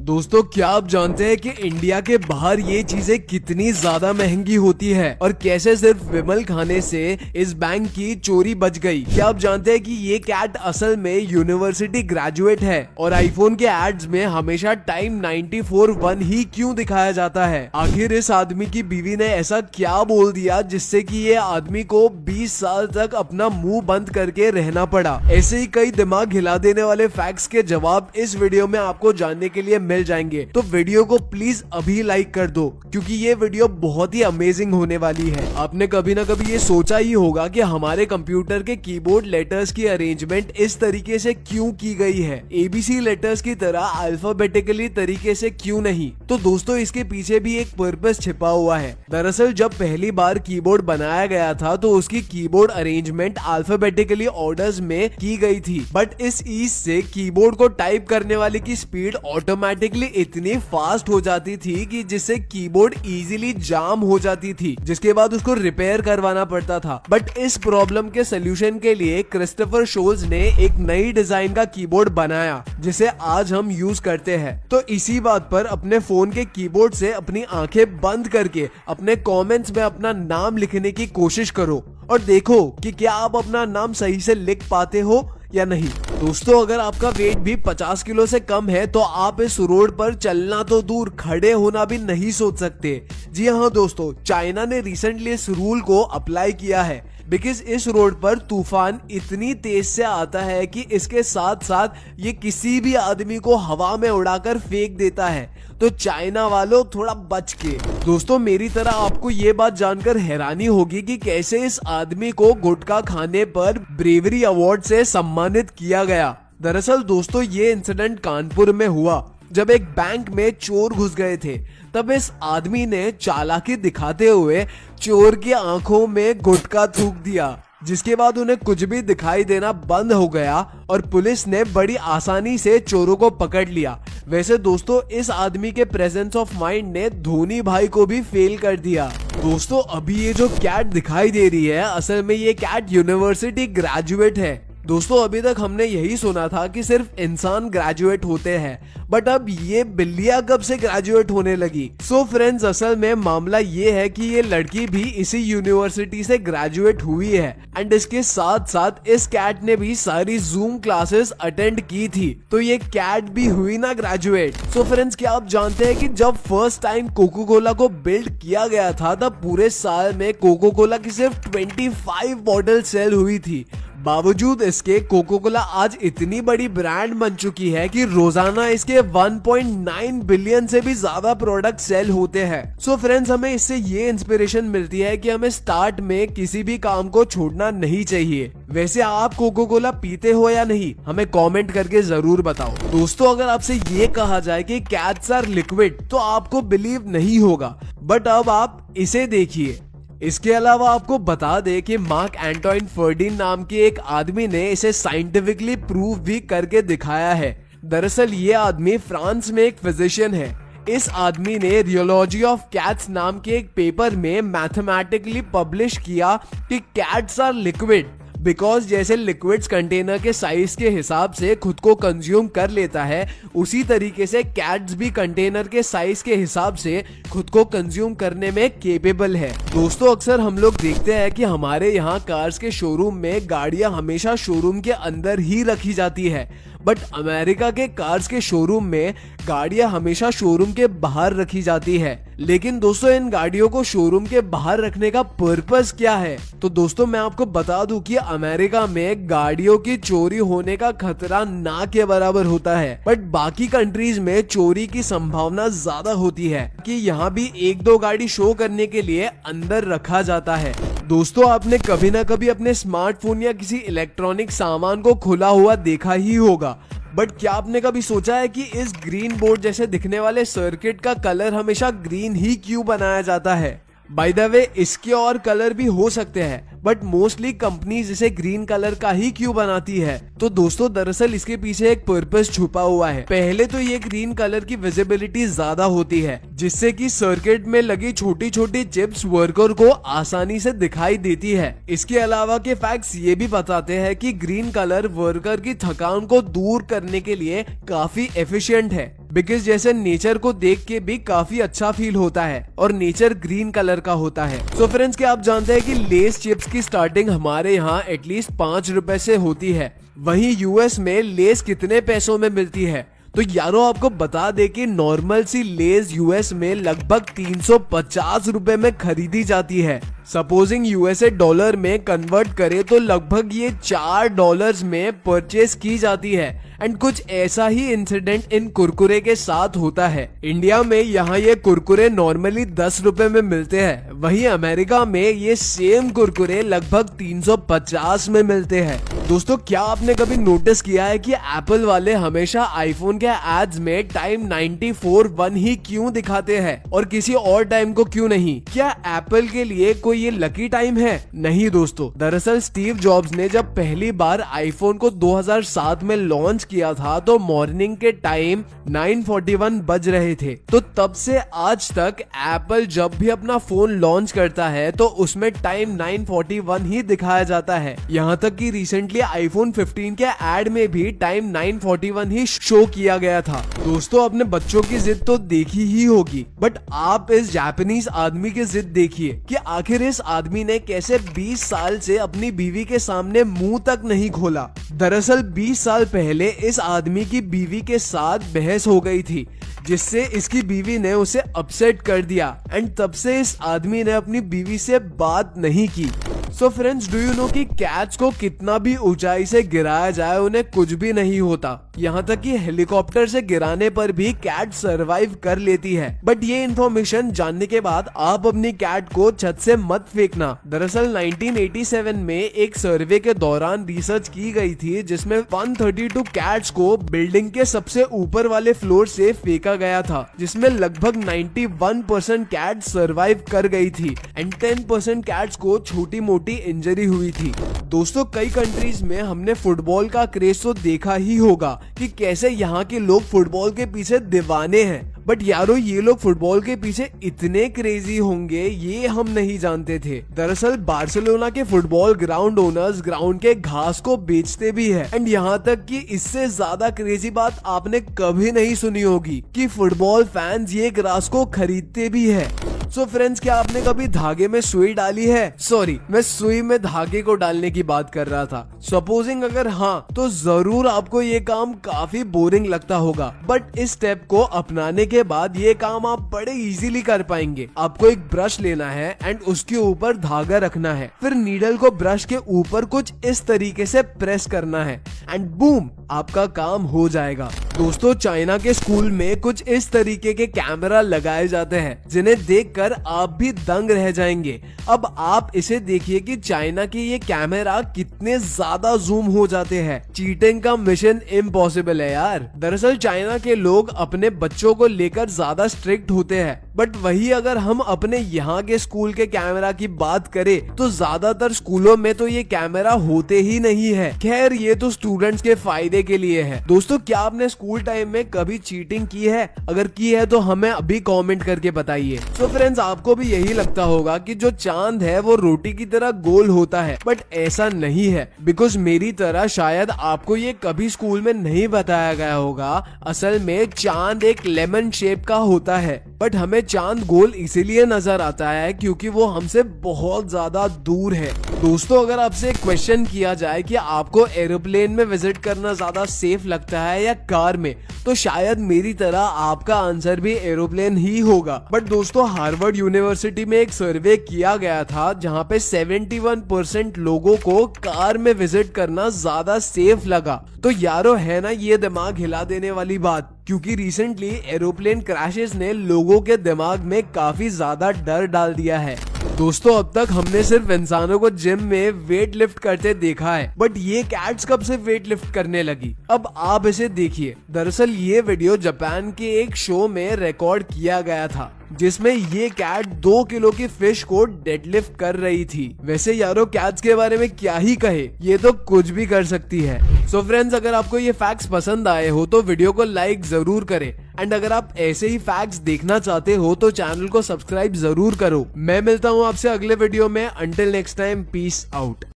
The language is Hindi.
दोस्तों क्या आप जानते हैं कि इंडिया के बाहर ये चीजें कितनी ज्यादा महंगी होती है और कैसे सिर्फ विमल खाने से इस बैंक की चोरी बच गई। क्या आप जानते हैं कि ये कैट असल में यूनिवर्सिटी ग्रेजुएट है और आईफोन के एड्स में हमेशा टाइम 94:1 ही क्यों दिखाया जाता है। आखिर इस आदमी की बीवी ने ऐसा क्या बोल दिया जिससे कि ये आदमी को 20 साल तक अपना मुंह बंद करके रहना पड़ा। ऐसे ही कई दिमाग हिला देने वाले फैक्ट्स के जवाब इस वीडियो में आपको जानने के लिए मिल जाएंगे, तो वीडियो को प्लीज अभी लाइक कर दो क्योंकि ये वीडियो बहुत ही अमेजिंग होने वाली है। आपने कभी ना कभी ये सोचा ही होगा कि हमारे कंप्यूटर के कीबोर्ड लेटर्स की अरेंजमेंट इस तरीके से क्यों की गई है, एबीसी लेटर्स की तरह अल्फाबेटिकली तरीके से क्यों नहीं। तो दोस्तों इसके पीछे भी एक पर्पस छिपा हुआ है। दरअसल जब पहली बार कीबोर्ड बनाया गया था तो उसकी कीबोर्ड अरेंजमेंट अल्फाबेटिकली ऑर्डर्स में की गई थी, बट इस ईज से कीबोर्ड को टाइप करने वाले की स्पीड ऑटोमेटिकली इतनी फास्ट हो जाती थी कि जिससे कीबोर्ड इजीली जाम हो जाती थी, जिसके बाद उसको रिपेयर करवाना पड़ता था। बट इस प्रॉब्लम के सोल्यूशन के लिए क्रिस्टोफर शोल्ज ने एक नई डिजाइन का कीबोर्ड बनाया जिसे आज हम यूज करते हैं। तो इसी बात पर अपने फोन के कीबोर्ड से अपनी आंखें बंद करके अपने कमेंट्स में अपना नाम लिखने की कोशिश करो और देखो कि क्या आप अपना नाम सही से लिख पाते हो या नहीं। दोस्तों अगर आपका वेट भी 50 किलो से कम है तो आप इस रोड पर चलना तो दूर खड़े होना भी नहीं सोच सकते। जी हाँ दोस्तों, चाइना ने रिसेंटली इस रूल को अप्लाई किया है बिकॉज इस रोड पर तूफान इतनी तेज से आता है कि इसके साथ साथ ये किसी भी आदमी को हवा में उड़ाकर फेंक देता है। तो चाइना वालों थोड़ा बच के। दोस्तों मेरी तरह आपको ये बात जानकर हैरानी होगी कि कैसे इस आदमी को गुटखा खाने पर ब्रेवरी अवार्ड से सम्मानित किया गया। दरअसल दोस्तों ये इंसिडेंट कानपुर में हुआ जब एक बैंक में चोर घुस गए थे। तब इस आदमी ने चालाकी दिखाते हुए चोर की आंखों में गुटखा थूक दिया, जिसके बाद उन्हें कुछ भी दिखाई देना बंद हो गया और पुलिस ने बड़ी आसानी से चोरों को पकड़ लिया। वैसे दोस्तों इस आदमी के प्रेजेंस ऑफ माइंड ने धोनी भाई को भी फेल कर दिया। दोस्तों अभी ये जो कैट दिखाई दे रही है असल में ये कैट यूनिवर्सिटी ग्रेजुएट है। दोस्तों अभी तक हमने यही सुना था कि सिर्फ इंसान ग्रेजुएट होते हैं, बट अब ये बिल्लियां कब से ग्रेजुएट होने लगी। सो फ्रेंड्स असल में मामला ये है कि ये लड़की भी इसी यूनिवर्सिटी से ग्रेजुएट हुई है एंड इसके साथ साथ इस कैट ने भी सारी जूम क्लासेस अटेंड की थी, तो ये कैट भी हुई ना ग्रेजुएट। सो फ्रेंड्स क्या आप जानते हैं कि जब फर्स्ट टाइम कोको कोला को बिल्ड किया गया था तब पूरे साल में कोको कोला की सिर्फ 25 बॉटल सेल हुई थी। बावजूद इसके कोको कोला आज इतनी बड़ी ब्रांड बन चुकी है कि रोजाना इसके 1.9 बिलियन से भी ज्यादा प्रोडक्ट सेल होते हैं। सो फ्रेंड्स हमें इससे ये इंस्पिरेशन मिलती है कि हमें स्टार्ट में किसी भी काम को छोड़ना नहीं चाहिए। वैसे आप कोको कोला पीते हो या नहीं, हमें कमेंट करके जरूर बताओ। दोस्तों अगर आपसे ये कहा जाए कि कैट्स आर लिक्विड तो आपको बिलीव नहीं होगा, बट अब आप इसे देखिए। इसके अलावा आपको बता दे कि मार्क एंटोइन फर्डिन नाम के एक आदमी ने इसे साइंटिफिकली प्रूव भी करके दिखाया है। दरअसल ये आदमी फ्रांस में एक फिजिशियन है। इस आदमी ने रियोलॉजी ऑफ कैट्स नाम के एक पेपर में मैथमेटिकली पब्लिश किया कि कैट्स आर लिक्विड बिकॉज जैसे लिक्विड्स कंटेनर के साइज के हिसाब से खुद को कंज्यूम कर लेता है, उसी तरीके से कैट्स भी कंटेनर के साइज के हिसाब से खुद को कंज्यूम करने में केपेबल है। दोस्तों अक्सर हम लोग देखते हैं कि हमारे यहाँ कार्स के शोरूम में गाड़ियां हमेशा शोरूम के अंदर ही रखी जाती है, बट अमेरिका के कार्स के शोरूम में गाड़ियां हमेशा शोरूम के बाहर रखी जाती है। लेकिन दोस्तों इन गाड़ियों को शोरूम के बाहर रखने का पर्पस क्या है? तो दोस्तों मैं आपको बता दूं कि अमेरिका में गाड़ियों की चोरी होने का खतरा ना के बराबर होता है, बट बाकी कंट्रीज में चोरी की संभावना ज्यादा होती है कि यहाँ भी एक दो गाड़ी शो करने के लिए अंदर रखा जाता है। दोस्तों आपने कभी ना कभी अपने स्मार्टफोन या किसी इलेक्ट्रॉनिक सामान को खुला हुआ देखा ही होगा, बट क्या आपने कभी सोचा है कि इस ग्रीन बोर्ड जैसे दिखने वाले सर्किट का कलर हमेशा ग्रीन ही क्यों बनाया जाता है? बाय द वे इसके और कलर भी हो सकते हैं, बट मोस्टली कंपनीज इसे ग्रीन कलर का ही क्यों बनाती है? तो दोस्तों दरअसल इसके पीछे एक पर्पस छुपा हुआ है। पहले तो ये ग्रीन कलर की विजिबिलिटी ज्यादा होती है, जिससे कि सर्किट में लगी छोटी छोटी चिप्स वर्कर को आसानी से दिखाई देती है। इसके अलावा के फैक्ट्स ये भी बताते हैं कि ग्रीन कलर वर्कर की थकान को दूर करने के लिए काफी एफिशिएंट है। बिकॉज जैसे नेचर को देख के भी काफी अच्छा फील होता है और नेचर ग्रीन कलर का होता है। सो फ्रेंड्स, क्या आप जानते हैं कि लेस चिप्स की स्टार्टिंग हमारे यहाँ एटलीस्ट 5 रुपए से होती है, वहीं यूएस में लेस कितने पैसों में मिलती है? तो यारों आपको बता दे कि नॉर्मल सी लेस यूएस में लगभग 350 रुपए में खरीदी जाती है। सपोजिंग यूएसए डॉलर में कन्वर्ट करे तो लगभग ये $4 में परचेस की जाती है। एंड कुछ ऐसा ही इंसिडेंट इन कुरकुरे के साथ होता है। इंडिया में यहाँ ये कुरकुरे नॉर्मली 10 रुपए में मिलते हैं, वहीं अमेरिका में ये सेम कुरकुरे लगभग 350 में मिलते हैं। दोस्तों, क्या आपने कभी नोटिस किया है कि एप्पल वाले हमेशा आईफोन के एड्स में टाइम 94:1 ही क्यों दिखाते हैं और किसी और टाइम को क्यों नहीं? क्या एप्पल के लिए कोई ये लकी टाइम है? नहीं दोस्तों, दरअसल स्टीव जॉब्स ने जब पहली बार आईफोन को 2007 में लॉन्च किया था तो मॉर्निंग के टाइम 9:41 बज रहे थे। तो तब से आज तक एप्पल जब भी अपना फोन लॉन्च करता है तो उसमें टाइम 9:41 ही दिखाया जाता है। यहाँ तक कि रिसेंटली आईफोन 15 के एड में भी टाइम 9:41 ही शो किया गया था। दोस्तों, अपने बच्चों की जिद तो देखी ही होगी, बट आप इस जापानीज आदमी की जिद देखिए कि आखिर इस आदमी ने कैसे 20 साल से अपनी बीवी के सामने मुंह तक नहीं खोला। दरअसल 20 साल पहले इस आदमी की बीवी के साथ बहस हो गई थी, जिससे इसकी बीवी ने उसे अपसेट कर दिया एंड तब से इस आदमी ने अपनी बीवी से बात नहीं की। So friends, do you know कि कैट्स को कितना भी ऊंचाई से गिराया जाए उन्हें कुछ भी नहीं होता। यहाँ तक कि हेलीकॉप्टर से गिराने पर भी कैट सरवाइव कर लेती है। बट ये इन्फॉर्मेशन जानने के बाद आप अपनी कैट को छत से मत फेंकना। दरअसल 1987 में एक सर्वे के दौरान रिसर्च की गई थी जिसमें 132 कैट्स को बिल्डिंग के सबसे ऊपर वाले फ्लोर से फेंका गया था, जिसमें लगभग 91% कैट सरवाइव कर गई थी एंड 10% कैट्स को छोटी मोटी इंजरी हुई थी। दोस्तों, कई कंट्रीज में हमने फुटबॉल का क्रेज तो देखा ही होगा कि कैसे यहाँ के लोग फुटबॉल के पीछे दीवाने हैं। बट यारो, ये लोग फुटबॉल के पीछे इतने क्रेजी होंगे ये हम नहीं जानते थे। दरअसल बार्सिलोना के फुटबॉल ग्राउंड ओनर्स ग्राउंड के घास को बेचते भी है एंड यहाँ तक कि इससे ज्यादा क्रेजी बात आपने कभी नहीं सुनी होगी कि फुटबॉल फैंस ये ग्रास को खरीदते भी है। सो फ्रेंड्स, क्या आपने कभी धागे में सुई डाली है? सॉरी, मैं सुई में धागे को डालने की बात कर रहा था। सपोजिंग अगर हाँ, तो जरूर आपको ये काम काफी बोरिंग लगता होगा, बट इस स्टेप को अपनाने के बाद ये काम आप बड़े इजीली कर पाएंगे। आपको एक ब्रश लेना है एंड उसके ऊपर धागा रखना है, फिर नीडल को ब्रश के ऊपर कुछ इस तरीके से प्रेस करना है एंड बूम, आपका काम हो जाएगा। दोस्तों, चाइना के स्कूल में कुछ इस तरीके के कैमरा लगाए जाते हैं जिन्हें देखकर आप भी दंग रह जाएंगे। अब आप इसे देखिए कि चाइना के ये कैमरा कितने ज्यादा जूम हो जाते हैं। चीटिंग का मिशन इम्पॉसिबल है यार। दरअसल चाइना के लोग अपने बच्चों को लेकर ज्यादा स्ट्रिक्ट होते हैं, बट वही अगर हम अपने यहाँ के स्कूल के कैमरा की बात करें तो ज्यादातर स्कूलों में तो ये कैमरा होते ही नहीं है। खैर, ये तो स्टूडेंट्स के फायदे के लिए है। दोस्तों, क्या आपने स्कूल टाइम में कभी चीटिंग की है? अगर की है तो हमें अभी कमेंट करके बताइए। सो फ्रेंड्स, आपको भी यही लगता होगा कि जो चांद है वो रोटी की तरह गोल होता है, बट ऐसा नहीं है। बिकॉज मेरी तरह शायद आपको ये कभी स्कूल में नहीं बताया गया होगा। असल में चांद एक लेमन शेप का होता है, बट हमें चांद गोल इसीलिए नजर आता है क्योंकि वो हमसे बहुत ज्यादा दूर है। दोस्तों, अगर आपसे एक क्वेश्चन किया जाए कि आपको एरोप्लेन में विजिट करना ज्यादा सेफ लगता है या कार में, तो शायद मेरी तरह आपका आंसर भी एरोप्लेन ही होगा। बट दोस्तों, हार्वर्ड यूनिवर्सिटी में एक सर्वे किया गया था जहां पे 71% लोगों को कार में विजिट करना ज्यादा सेफ लगा। तो यारो, है ना ये दिमाग हिला देने वाली बात, क्योंकि रिसेंटली एरोप्लेन क्रैशेस ने लोगों के दिमाग में काफी ज्यादा डर डाल दिया है। दोस्तों, अब तक हमने सिर्फ इंसानों को जिम में वेट लिफ्ट करते देखा है, बट ये कैट्स कब से वेट लिफ्ट करने लगी? अब आप इसे देखिए। दरअसल ये वीडियो जापान के एक शो में रिकॉर्ड किया गया था जिसमें ये कैट 2 किलो की फिश को डेडलिफ्ट कर रही थी। वैसे यारो, कैट्स के बारे में क्या ही कहे, ये तो कुछ भी कर सकती है। सो फ्रेंड्स, अगर आपको ये फैक्ट्स पसंद आए हो तो वीडियो को लाइक जरूर करें एंड अगर आप ऐसे ही फैक्ट्स देखना चाहते हो तो चैनल को सब्सक्राइब जरूर करो। मैं मिलता हूँ आपसे अगले वीडियो में। Until next time, peace out.